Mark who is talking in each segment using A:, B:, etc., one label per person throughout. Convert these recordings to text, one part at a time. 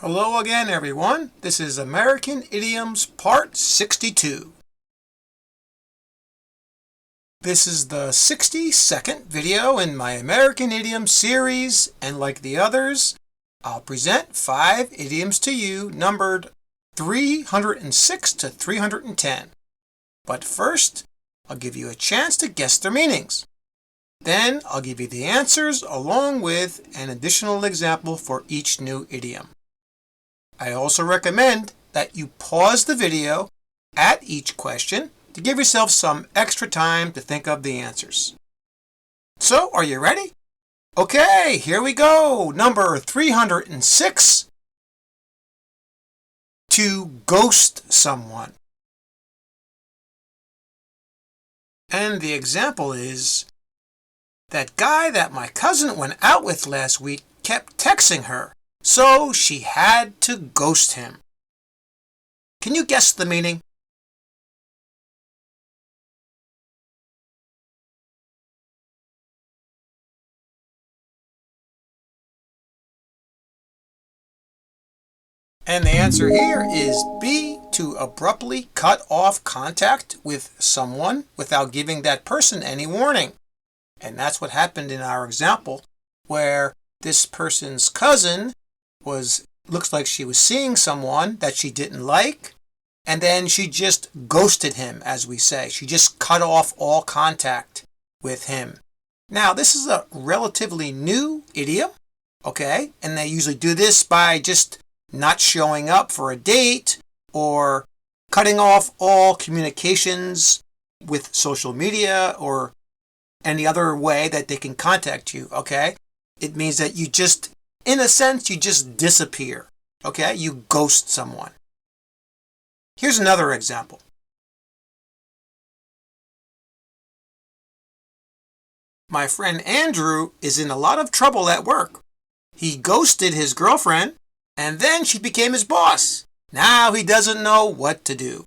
A: Hello again, everyone. This is American Idioms Part 62. This is the 62nd video in my American Idioms series, and like the others, I'll present 5 idioms to you numbered 306 to 310. But first, I'll give you a chance to guess their meanings. Then I'll give you the answers along with an additional example for each new idiom. I also recommend that you pause the video at each question to give yourself some extra time to think of the answers. So, are you ready? Okay, here we go. Number 306. To ghost someone. And the example is, that guy that my cousin went out with last week kept texting her, so she had to ghost him. Can you guess the meaning? And the answer here is B, to abruptly cut off contact with someone without giving that person any warning. And that's what happened in our example, where this person's cousin looks like she was seeing someone that she didn't like, and then she just ghosted him, as we say. She just cut off all contact with him. Now, this is a relatively new idiom, okay? And they usually do this by just not showing up for a date or cutting off all communications with social media or any other way that they can contact you, okay? It means that you just, in a sense, you just disappear, okay? You ghost someone. Here's another example. My friend Andrew is in a lot of trouble at work. He ghosted his girlfriend, and then she became his boss. Now he doesn't know what to do.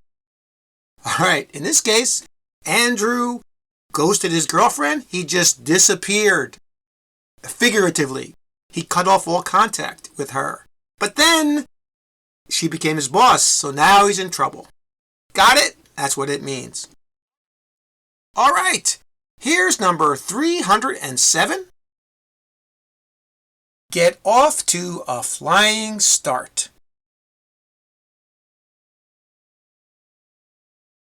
A: All right, in this case, Andrew ghosted his girlfriend. He just disappeared. Figuratively, he cut off all contact with her. But then she became his boss, so now he's in trouble. Got it? That's what it means. All right, here's number 307. Get off to a flying start.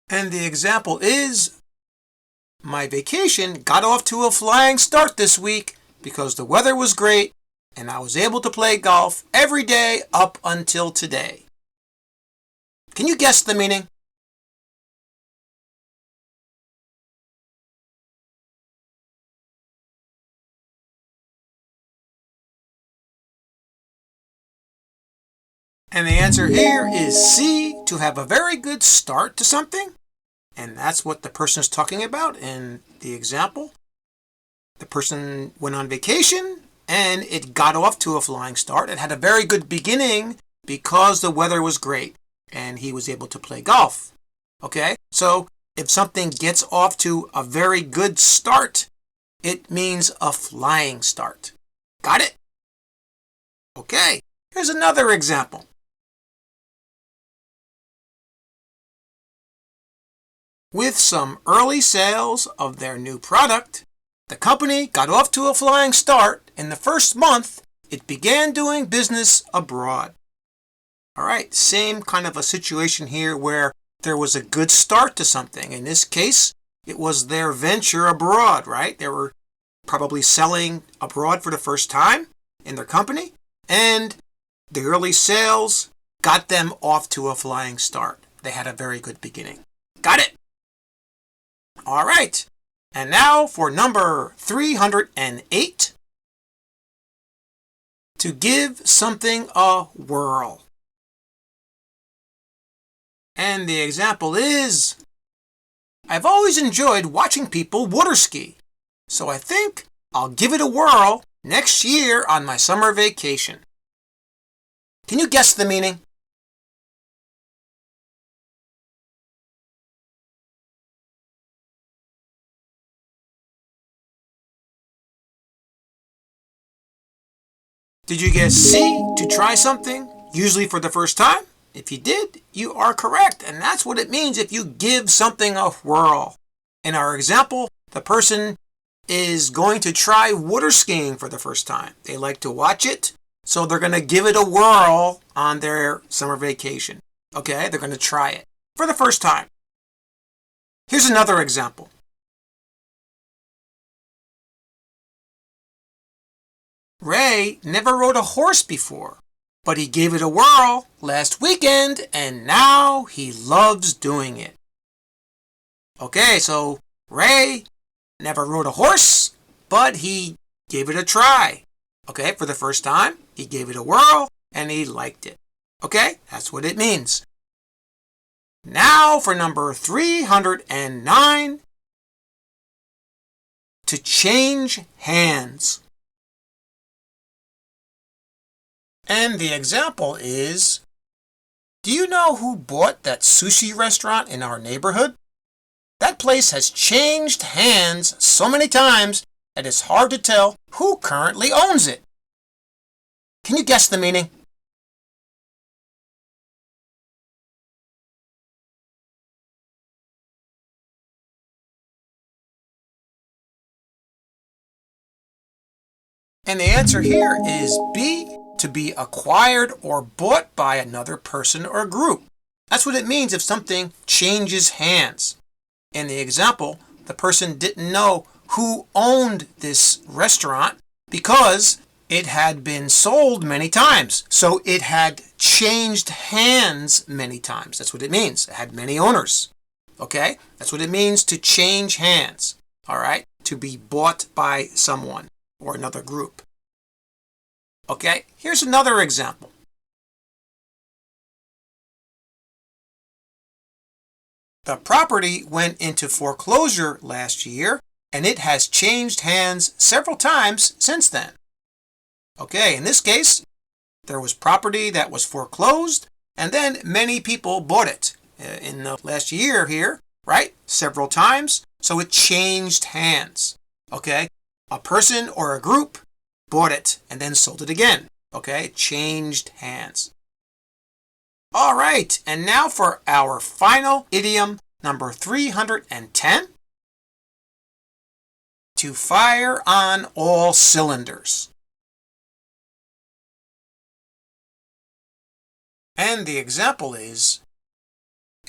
A: And the example is, my vacation got off to a flying start this week because the weather was great and I was able to play golf every day up until today. Can you guess the meaning? And the answer here is C, to have a very good start to something. And that's what the person is talking about in the example. The person went on vacation and it got off to a flying start. It had a very good beginning because the weather was great and he was able to play golf. Okay, so if something gets off to a very good start, it means a flying start. Got it? Okay, here's another example. With some early sales of their new product, the company got off to a flying start. In the first month, it began doing business abroad. All right, same kind of a situation here where there was a good start to something. In this case, it was their venture abroad, right? They were probably selling abroad for the first time in their company, and the early sales got them off to a flying start. They had a very good beginning. Got it? All right, and now for number 308. To give something a whirl. And the example is, I've always enjoyed watching people water ski, so I think I'll give it a whirl next year on my summer vacation. Can you guess the meaning? Did you guess C, to try something? usually for the first time. If you did, you are correct. And that's what it means if you give something a whirl. In our example, the person is going to try water skiing for the first time. They like to watch it, so they're going to give it a whirl on their summer vacation. Okay, they're going to try it for the first time. Here's another example. Ray never rode a horse before, but he gave it a whirl last weekend and now he loves doing it. Okay, so Ray never rode a horse, but he gave it a try. Okay, for the first time, he gave it a whirl and he liked it. Okay, that's what it means. Now for number 309, to change hands. And the example is, do you know who bought that sushi restaurant in our neighborhood? That place has changed hands so many times that it's hard to tell who currently owns it. Can you guess the meaning? And the answer here is B, to be acquired or bought by another person or group. That's what it means if something changes hands. In the example, the person didn't know who owned this restaurant because it had been sold many times. So it had changed hands many times. That's what it means. It had many owners. Okay? That's what it means to change hands. All right? To be bought by someone or another group. Okay? Here's another example. The property went into foreclosure last year, and it has changed hands several times since then. Okay, in this case, there was property that was foreclosed, and then many people bought it in the last year here, right? Several times, so it changed hands. Okay, a person or a group bought it and then sold it again. Okay, it changed hands. All right, and now for our final idiom, number 310. To fire on all cylinders. And the example is,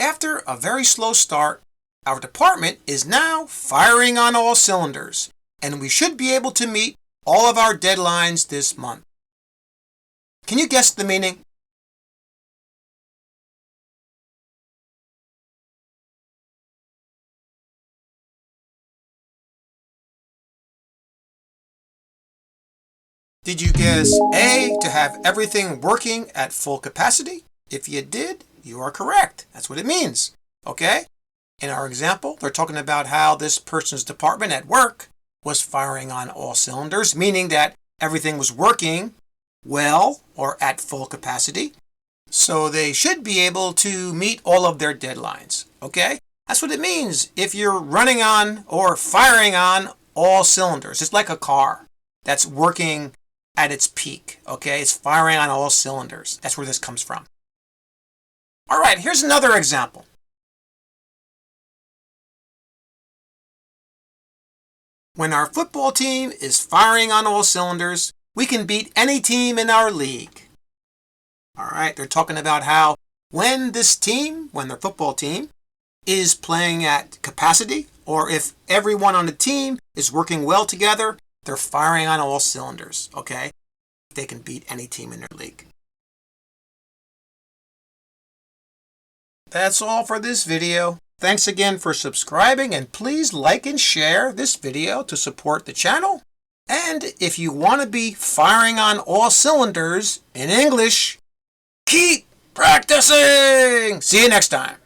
A: after a very slow start, our department is now firing on all cylinders, and we should be able to meet all of our deadlines this month. Can you guess the meaning? Did you guess A, to have everything working at full capacity? If you did, you are correct. That's what it means. Okay? In our example, they're talking about how this person's department at work was firing on all cylinders, meaning that everything was working well or at full capacity. So they should be able to meet all of their deadlines. Okay? That's what it means if you're running on or firing on all cylinders. It's like a car that's working at its peak. Okay? It's firing on all cylinders. That's where this comes from. All right, here's another example. When our football team is firing on all cylinders, we can beat any team in our league. All right, they're talking about how when their football team, is playing at capacity, or if everyone on the team is working well together, they're firing on all cylinders, okay? They can beat any team in their league. That's all for this video. Thanks again for subscribing, and please like and share this video to support the channel. And if you want to be firing on all cylinders in English, keep practicing! See you next time.